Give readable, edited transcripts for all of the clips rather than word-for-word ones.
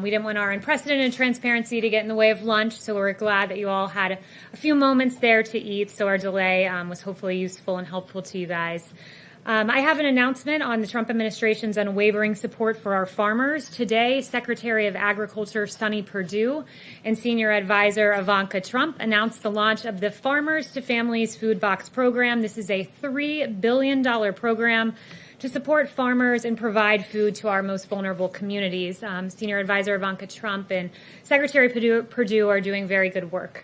We didn't want our unprecedented transparency to get in the way of lunch, so we're glad that you all had a few moments there to eat, so our delay was hopefully useful and helpful to you guys. I have an announcement on the Trump administration's unwavering support for our farmers. Today, Secretary of Agriculture Sonny Perdue and Senior Advisor Ivanka Trump announced the launch of the Farmers to Families Food Box Program. This is a $3 billion program to support farmers and provide food to our most vulnerable communities. Senior Advisor Ivanka Trump and Secretary Perdue are doing very good work.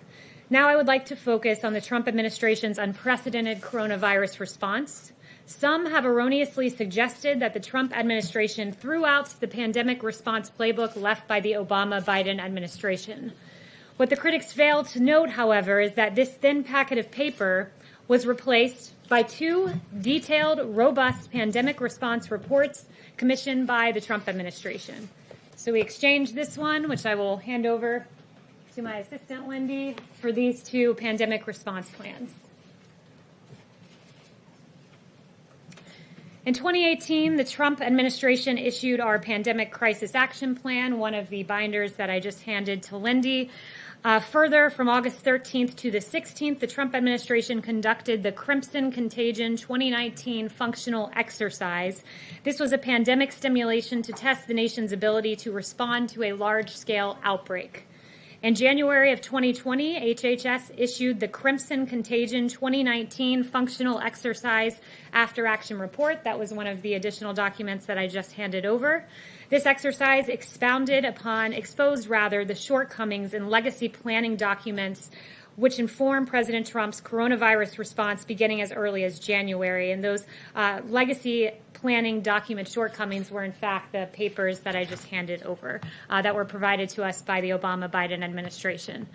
Now I would like to focus on the Trump administration's unprecedented coronavirus response. Some have erroneously suggested that the Trump administration threw out the pandemic response playbook left by the Obama-Biden administration. What the critics failed to note, however, is that this thin packet of paper was replaced by two detailed, robust pandemic response reports commissioned by the Trump administration. So we exchanged this one, which I will hand over to my assistant, Wendy, for these two pandemic response plans. In 2018, the Trump administration issued our Pandemic Crisis Action Plan, one of the binders that I just handed to Lindy. Further, from August 13th to the 16th, the Trump administration conducted the Crimson Contagion 2019 functional exercise. This was a pandemic simulation to test the nation's ability to respond to a large-scale outbreak. In January of 2020, HHS issued the Crimson Contagion 2019 Functional Exercise After Action Report. That was one of the additional documents that I just handed over. This exercise exposed the shortcomings in legacy planning documents which inform President Trump's coronavirus response beginning as early as January. And those legacy planning document shortcomings were, in fact, the papers that I just handed over that were provided to us by the Obama-Biden administration.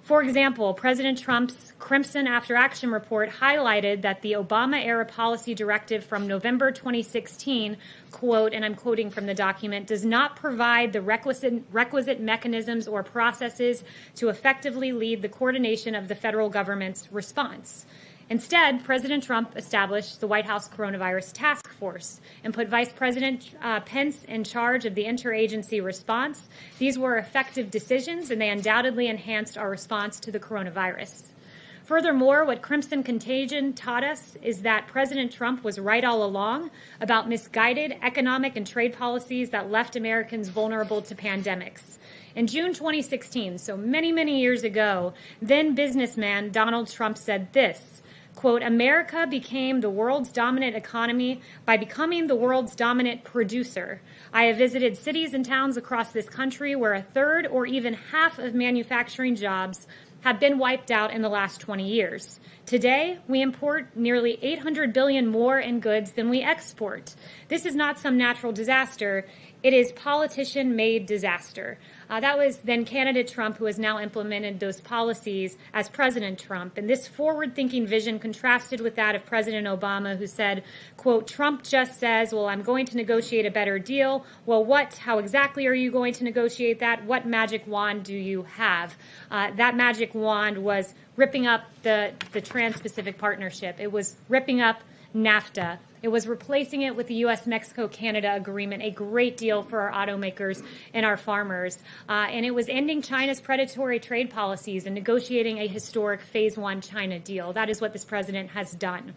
For example, President Trump's Crimson After Action report highlighted that the Obama-era policy directive from November 2016, quote, and I'm quoting from the document, does not provide the requisite mechanisms or processes to effectively lead the coordination of the federal government's response. Instead, President Trump established the White House Coronavirus Task Force and put Vice President Pence in charge of the interagency response. These were effective decisions, and they undoubtedly enhanced our response to the coronavirus. Furthermore, what Crimson Contagion taught us is that President Trump was right all along about misguided economic and trade policies that left Americans vulnerable to pandemics. In June 2016, so many, many years ago, then businessman Donald Trump said this, quote, America became the world's dominant economy by becoming the world's dominant producer. I have visited cities and towns across this country where a third or even half of manufacturing jobs have been wiped out in the last 20 years. Today, we import nearly 800 billion more in goods than we export. This is not some natural disaster. It is politician-made disaster. That was then candidate Trump, who has now implemented those policies as President Trump. And this forward-thinking vision contrasted with that of President Obama, who said, quote, Trump just says, well, I'm going to negotiate a better deal. Well, how exactly are you going to negotiate that? What magic wand do you have? That magic wand was ripping up the Trans-Pacific Partnership. It was ripping up NAFTA. It was replacing it with the U.S.-Mexico-Canada agreement, a great deal for our automakers and our farmers. And it was ending China's predatory trade policies and negotiating a historic Phase 1 China deal. That is what this president has done.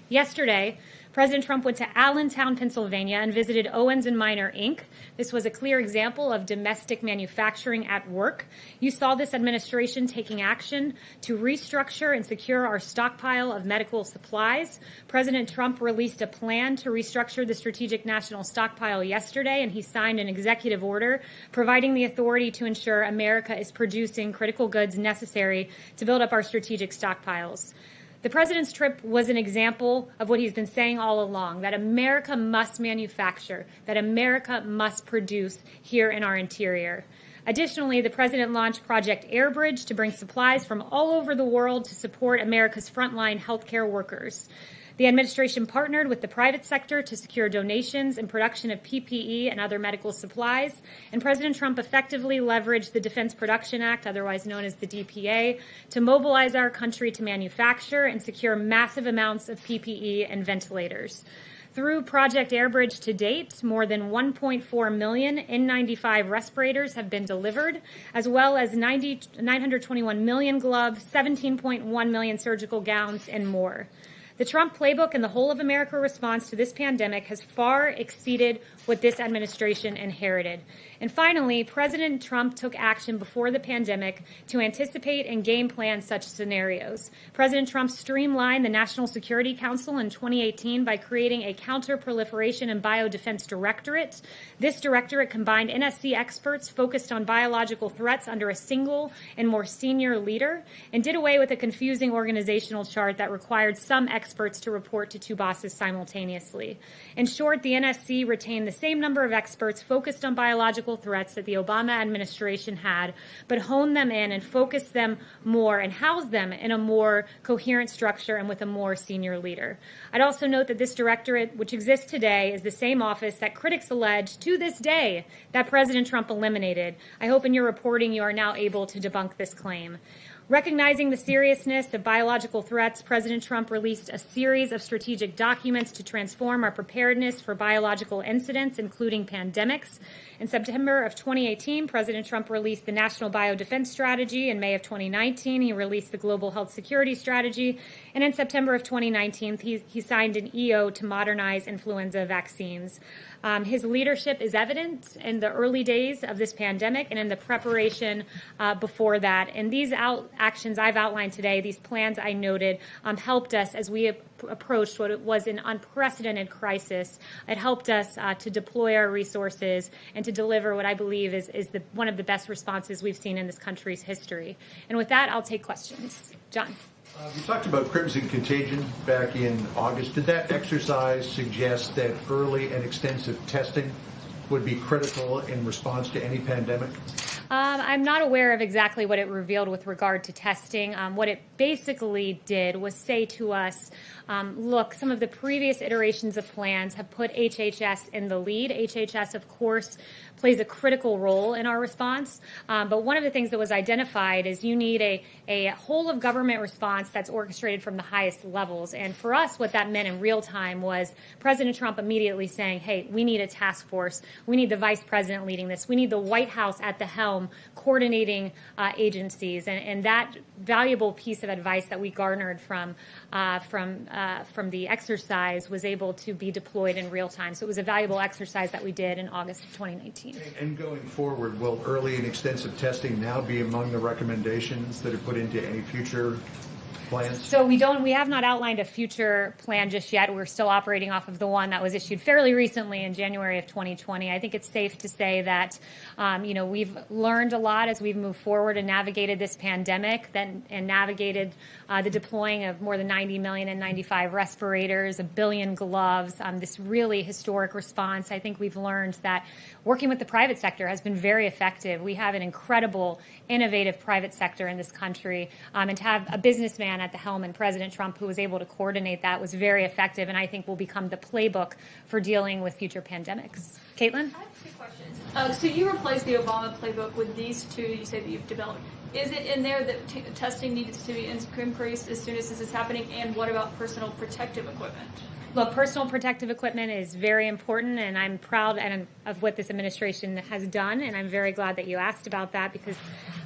Yesterday, President Trump went to Allentown, Pennsylvania, and visited Owens & Minor, Inc. This was a clear example of domestic manufacturing at work. You saw this administration taking action to restructure and secure our stockpile of medical supplies. President Trump released a plan to restructure the Strategic National Stockpile yesterday, and he signed an executive order providing the authority to ensure America is producing critical goods necessary to build up our strategic stockpiles. The president's trip was an example of what he's been saying all along, that America must manufacture, that America must produce here in our interior. Additionally, the president launched Project Airbridge to bring supplies from all over the world to support America's frontline healthcare workers. The administration partnered with the private sector to secure donations and production of PPE and other medical supplies, and President Trump effectively leveraged the Defense Production Act, otherwise known as the DPA, to mobilize our country to manufacture and secure massive amounts of PPE and ventilators. Through Project Airbridge to date, more than 1.4 million N95 respirators have been delivered, as well as 921 million gloves, 17.1 million surgical gowns, and more. The Trump playbook and the whole of America response to this pandemic has far exceeded what this administration inherited. And finally, President Trump took action before the pandemic to anticipate and game plan such scenarios. President Trump streamlined the National Security Council in 2018 by creating a Counter-Proliferation and Biodefense Directorate. This directorate combined NSC experts focused on biological threats under a single and more senior leader, and did away with a confusing organizational chart that required some experts to report to two bosses simultaneously. In short, the NSC retained the same number of experts focused on biological threats that the Obama administration had, but honed them in and focused them more and housed them in a more coherent structure and with a more senior leader. I'd also note that this directorate, which exists today, is the same office that critics allege to this day that President Trump eliminated. I hope in your reporting you are now able to debunk this claim. Recognizing the seriousness of biological threats, President Trump released a series of strategic documents to transform our preparedness for biological incidents, including pandemics. In September of 2018, President Trump released the National Biodefense Strategy. In May of 2019, he released the Global Health Security Strategy. And in September of 2019, he signed an EO to modernize influenza vaccines. His leadership is evident in the early days of this pandemic and in the preparation before that. And these actions I've outlined today, these plans I noted, helped us as we approached what was an unprecedented crisis. It helped us to deploy our resources and to deliver what I believe is one of the best responses we've seen in this country's history. And with that, I'll take questions. John. You talked about crimson contagion back in August. Did that exercise suggest that early and extensive testing would be critical in response to any pandemic? I'm not aware of exactly what it revealed with regard to testing. What it basically did was say to us, look, some of the previous iterations of plans have put HHS in the lead. HHS, of course, plays a critical role in our response. But one of the things that was identified is you need a whole of government response that's orchestrated from the highest levels. And for us, what that meant in real time was President Trump immediately saying, hey, we need a task force. We need the vice president leading this. We need the White House at the helm coordinating agencies. And that valuable piece of advice that we garnered from the exercise was able to be deployed in real time. So it was a valuable exercise that we did in August of 2019. And going forward, will early and extensive testing now be among the recommendations that are put into any future plans? So we have not outlined a future plan just yet. We're still operating off of the one that was issued fairly recently in January of 2020. I think it's safe to say that, we've learned a lot as we've moved forward and navigated this pandemic and navigated the deploying of more than 90 million N95 respirators, 1 billion gloves, this really historic response. I think we've learned that working with the private sector has been very effective. We have an incredible, innovative private sector in this country, and to have a businessman at the helm and President Trump who was able to coordinate that was very effective, and I think will become the playbook for dealing with future pandemics. Caitlin? I have two questions. So you replaced the Obama playbook with these two you say that you've developed. Is it in there that testing needs to be increased as soon as this is happening? And what about personal protective equipment? Look, personal protective equipment is very important, and I'm proud of what this administration has done, and I'm very glad that you asked about that because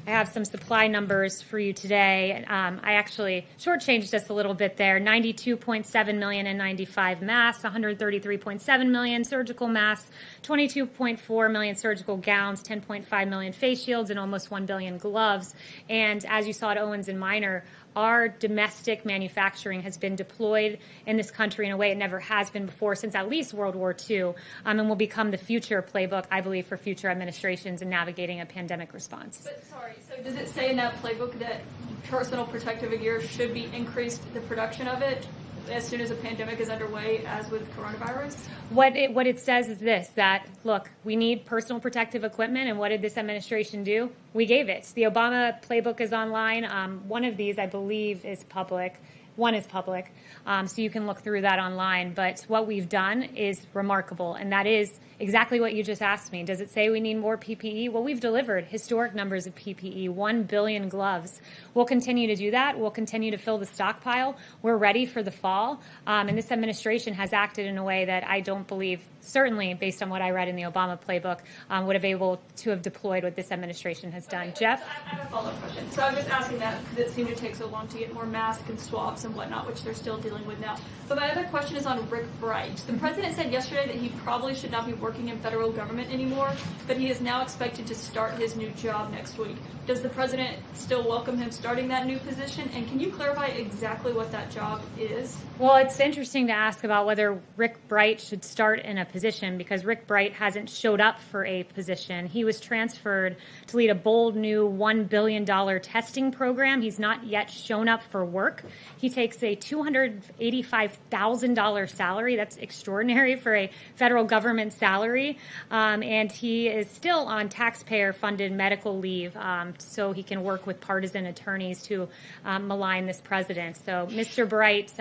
I have some supply numbers for you today. I actually shortchanged just a little bit there. 92.7 million N95 masks, 133.7 million surgical masks, 22.4 million surgical gowns, 10.5 million face shields, and almost 1 billion gloves. And as you saw at Owens and Minor, our domestic manufacturing has been deployed in this country in a way it never has been before since at least World War II, and will become the future playbook, I believe, for future administrations in navigating a pandemic response. But sorry, so does it say in that playbook that personal protective gear should be increased, the production of it, as soon as a pandemic is underway, as with coronavirus? What it says is this, that, look, we need personal protective equipment, and what did this administration do? We gave it. The Obama playbook is online. One of these, I believe, is public. One is public, so you can look through that online. But what we've done is remarkable, and that is exactly what you just asked me. Does it say we need more PPE? Well, we've delivered historic numbers of PPE, 1 billion gloves. We'll continue to do that. We'll continue to fill the stockpile. We're ready for the fall. And this administration has acted in a way that I don't believe, certainly based on what I read in the Obama playbook, would have able to have deployed what this administration has done. Okay, Jeff? I have a follow-up question. So I'm just asking that because it seemed to take so long to get more masks and swabs and whatnot, which they're still dealing with now. But my other question is on Rick Bright. The president said yesterday that he probably should not be working in federal government anymore, but he is now expected to start his new job next week. Does the president still welcome him starting that new position? And can you clarify exactly what that job is? Well, it's interesting to ask about whether Rick Bright should start in a position because Rick Bright hasn't showed up for a position. He was transferred to lead a bold new $1 billion testing program. He's not yet shown up for work. He takes a $285,000 salary. That's extraordinary for a federal government salary. And he is still on taxpayer-funded medical leave so he can work with partisan attorneys to malign this president. So Mr. Bright,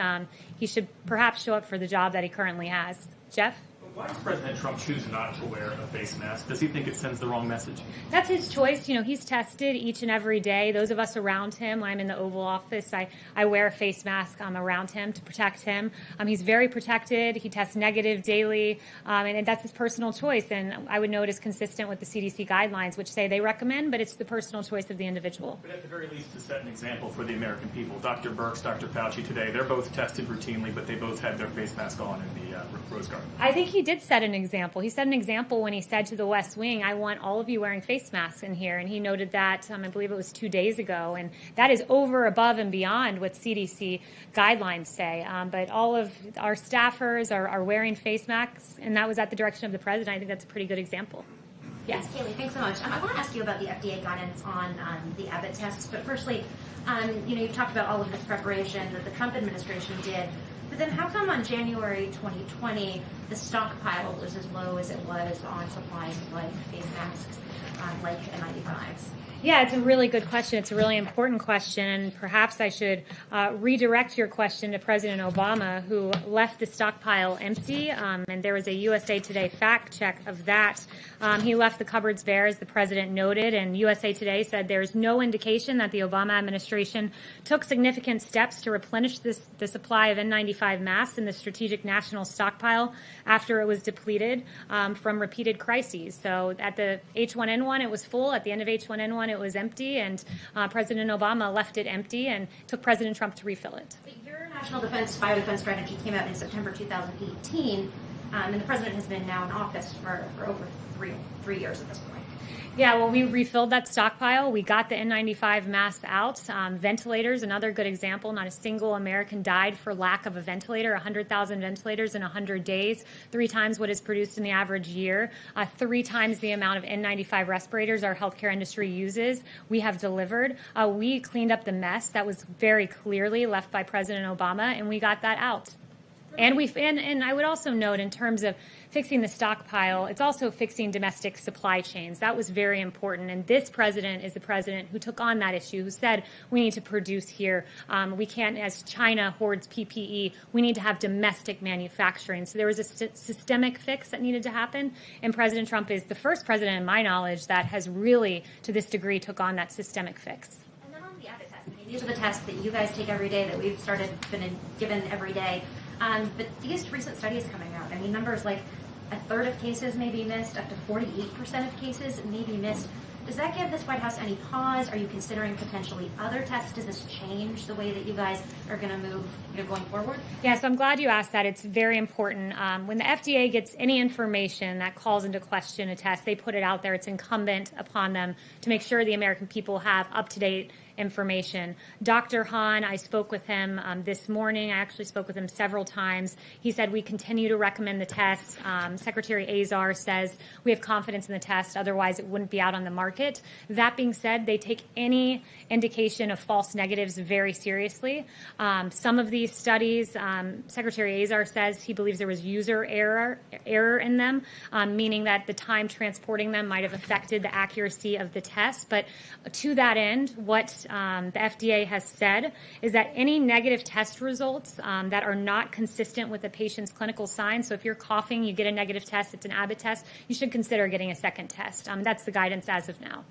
he should perhaps show up for the job that he currently has. Jeff? Why does President Trump choose not to wear a face mask? Does he think it sends the wrong message? That's his choice. You know, he's tested each and every day. Those of us around him, I'm in the Oval Office, I wear a face mask around him to protect him. He's very protected. He tests negative daily, and that's his personal choice. And I would note it's consistent with the CDC guidelines, which say they recommend, but it's the personal choice of the individual. But at the very least, to set an example for the American people, Dr. Birx, Dr. Fauci today, they're both tested routinely, but they both had their face mask on in the Rose Garden. I think he did set an example. He set an example when he said to the West Wing, I want all of you wearing face masks in here. And he noted that, I believe it was 2 days ago. And that is over, above, and beyond what CDC guidelines say. But all of our staffers are wearing face masks, and that was at the direction of the president. I think that's a pretty good example. Yes. Kayleigh, thanks so much. I want to ask you about the FDA guidance on the Abbott tests. But firstly, you've talked about all of this preparation that the Trump administration did. But then how come on January 2020, the stockpile was as low as it was on supplies like face masks, like N95s? Yeah, it's a really good question. It's a really important question, and perhaps I should redirect your question to President Obama, who left the stockpile empty, and there was a USA Today fact check of that. He left the cupboards bare, as the president noted, and USA Today said there's no indication that the Obama administration took significant steps to replenish the supply of N95 masks in the strategic national stockpile after it was depleted from repeated crises. So at the H1N1, it was full. At the end of H1N1, it was empty, and President Obama left it empty and took President Trump to refill it. But your national biodefense strategy came out in September 2018, and the president has been now in office for over three years at this point. Yeah, well, we refilled that stockpile. We got the N95 masks out. Ventilators, another good example. Not a single American died for lack of a ventilator. 100,000 ventilators in 100 days, 3 times what is produced in the average year, 3 times the amount of N95 respirators our healthcare industry uses. We have delivered. We cleaned up the mess that was very clearly left by President Obama, and we got that out. And I would also note, in terms of fixing the stockpile, it's also fixing domestic supply chains. That was very important. And this president is the president who took on that issue, who said we need to produce here. We can't, as China hoards PPE, we need to have domestic manufacturing. So there was a systemic fix that needed to happen. And President Trump is the first president, in my knowledge, that has really, to this degree, took on that systemic fix. And then on the Abbott test, these are the tests that you guys take every day, that we've been given every day. But these recent studies coming out, numbers like a third of cases may be missed, up to 48% of cases may be missed. Does that give this White House any pause? Are you considering potentially other tests? Does this change the way that you guys are going to move going forward? Yes, I'm glad you asked that. It's very important. When the FDA gets any information that calls into question a test, they put it out there. It's incumbent upon them to make sure the American people have up-to-date information. Dr. Hahn, I spoke with him this morning. I actually spoke with him several times. He said we continue to recommend the test. Secretary Azar says we have confidence in the test, otherwise it wouldn't be out on the market. That being said, they take any indication of false negatives very seriously. Some of these studies, Secretary Azar says he believes there was user error in them, meaning that the time transporting them might have affected the accuracy of the test. But to that end, what the FDA has said is that any negative test results that are not consistent with the patient's clinical signs, so if you're coughing, you get a negative test, it's an Abbott test, you should consider getting a second test. That's the guidance as of now.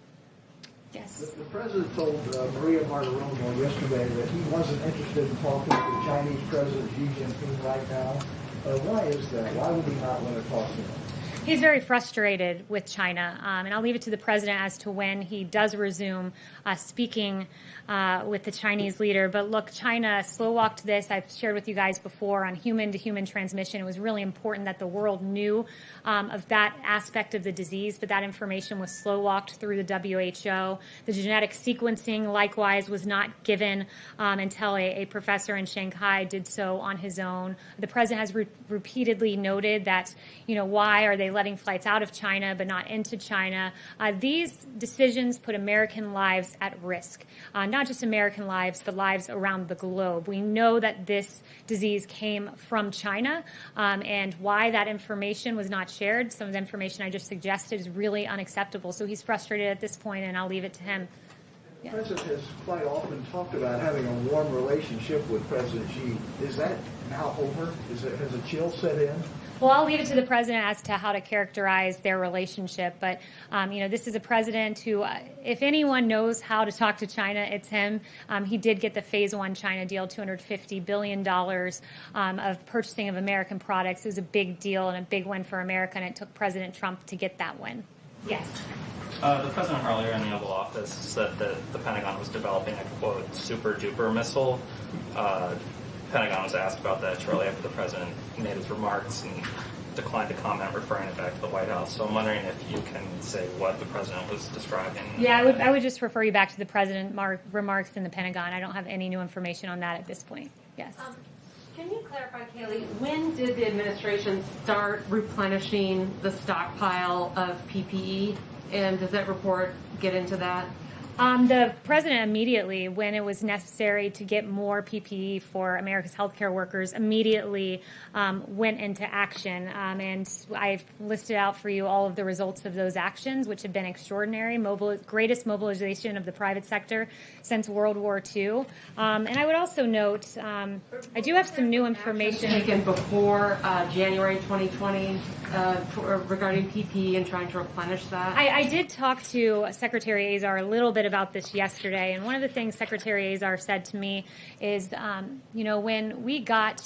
Yes. The president told Maria Bartiromo yesterday that he wasn't interested in talking to the Chinese President Xi Jinping right now. Why is that? Why would he not want to talk to him? He's very frustrated with China, and I'll leave it to the president as to when he does resume speaking with the Chinese leader. But look, China slow-walked this. I've shared with you guys before on human-to-human transmission. It was really important that the world knew of that aspect of the disease, but that information was slow-walked through the WHO. The genetic sequencing, likewise, was not given until a professor in Shanghai did so on his own. The president has repeatedly noted that, why are they letting flights out of China but not into China? These decisions put American lives at risk. Not just American lives, but lives around the globe. We know that this disease came from China, and why that information was not shared, some of the information I just suggested, is really unacceptable. So he's frustrated at this point, and I'll leave it to him. The president has quite often talked about having a warm relationship with President Xi. Is that now over? Has a chill set in? Well, I'll leave it to the president as to how to characterize their relationship. But, this is a president who, if anyone knows how to talk to China, it's him. He did get the Phase 1 China deal, $250 billion of purchasing of American products. It was a big deal and a big win for America, and it took President Trump to get that win. Yes. The president earlier in the Oval Office said that the Pentagon was developing a, quote, super-duper missile. Pentagon was asked about that shortly after the president made his remarks and declined to comment, referring it back to the White House. So I'm wondering if you can say what the president was describing. Yeah, I would just refer you back to the president remarks in the Pentagon. I don't have any new information on that at this point. Yes. Can you clarify, Kayleigh, when did the administration start replenishing the stockpile of PPE? And does that report get into that? The president immediately, when it was necessary to get more PPE for America's healthcare workers, immediately went into action. And I've listed out for you all of the results of those actions, which have been extraordinary, greatest mobilization of the private sector since World War II. And I would also note, I do have some new information. Taken before January 2020 regarding PPE and trying to replenish that? I did talk to Secretary Azar a little bit about this yesterday, and one of the things Secretary Azar said to me is, when we got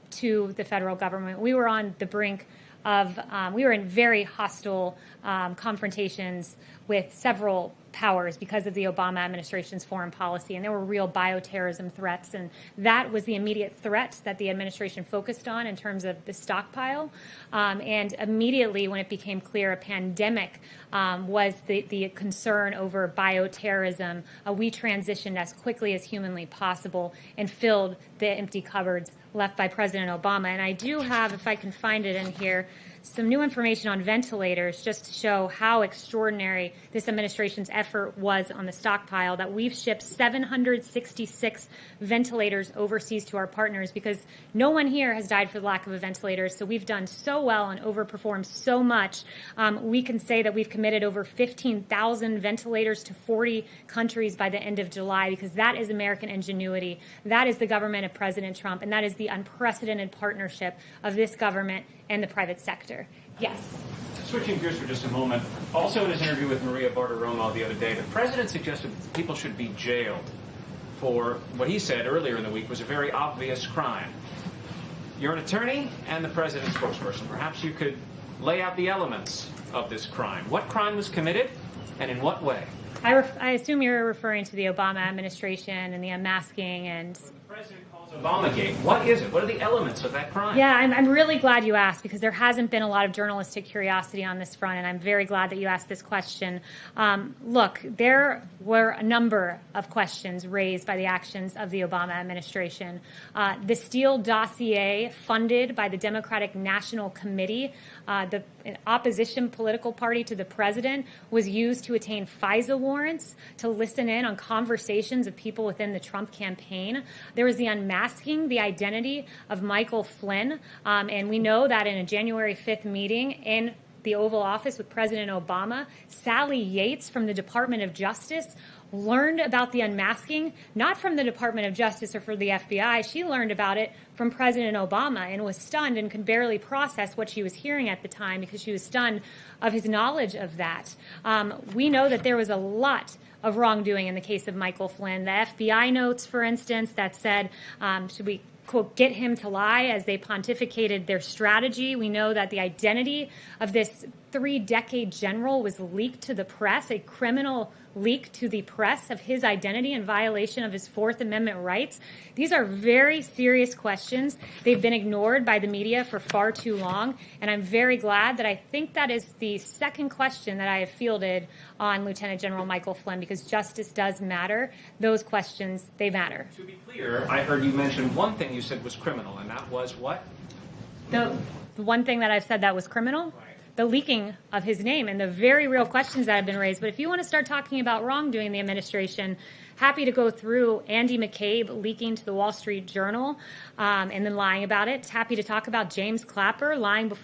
to the federal government, we were on the brink of, we were in very hostile confrontations with several powers because of the Obama administration's foreign policy, and there were real bioterrorism threats, and that was the immediate threat that the administration focused on in terms of the stockpile. And immediately when it became clear a pandemic was the concern over bioterrorism, we transitioned as quickly as humanly possible and filled the empty cupboards left by President Obama. And I do have, if I can find it in here, some new information on ventilators just to show how extraordinary this administration's effort was on the stockpile, that we've shipped 766 ventilators overseas to our partners because no one here has died for the lack of a ventilator. So we've done so well and overperformed so much. We can say that we've committed over 15,000 ventilators to 40 countries by the end of July because that is American ingenuity. That is the government of President Trump, and that is the unprecedented partnership of this government and the private sector. Yes. Switching gears for just a moment, also in his interview with Maria Bartiromo the other day, the president suggested people should be jailed for what he said earlier in the week was a very obvious crime. You're an attorney and the president's spokesperson. Perhaps you could lay out the elements of this crime. What crime was committed and in what way? I assume you're referring to the Obama administration and the unmasking and... The president calls Obamagate. What is it? What are the elements of that crime? Yeah, I'm really glad you asked because there hasn't been a lot of journalistic curiosity on this front, and I'm very glad that you asked this question. Look, there were a number of questions raised by the actions of the Obama administration. The Steele dossier, funded by the Democratic National Committee, the opposition political party to the president, was used to attain FISA warrants to listen in on conversations of people within the Trump campaign. There was the unmasking the identity of Michael Flynn, and we know that in a January 5th meeting in the Oval Office with President Obama. Sally Yates from the Department of Justice learned about the unmasking, not from the Department of Justice or from the FBI. She learned about it from President Obama and was stunned and could barely process what she was hearing at the time because she was stunned of his knowledge of that. We know that there was a lot of wrongdoing in the case of Michael Flynn. The FBI notes, for instance, that said, should we, quote, get him to lie as they pontificated their strategy. We know that the identity of this 3-decade general was leaked to the press, a criminal leak to the press of his identity in violation of his Fourth Amendment rights. These are very serious questions. They've been ignored by the media for far too long, and I'm very glad that I think that is the second question that I have fielded on Lieutenant General Michael Flynn, because justice does matter. Those questions, they matter. To be clear, I heard you mention one thing you said was criminal, and that was what? The one thing that I've said that was criminal? The leaking of his name and the very real questions that have been raised. But if you want to start talking about wrongdoing in the administration, happy to go through Andy McCabe leaking to the Wall Street Journal and then lying about it. Happy to talk about James Clapper lying before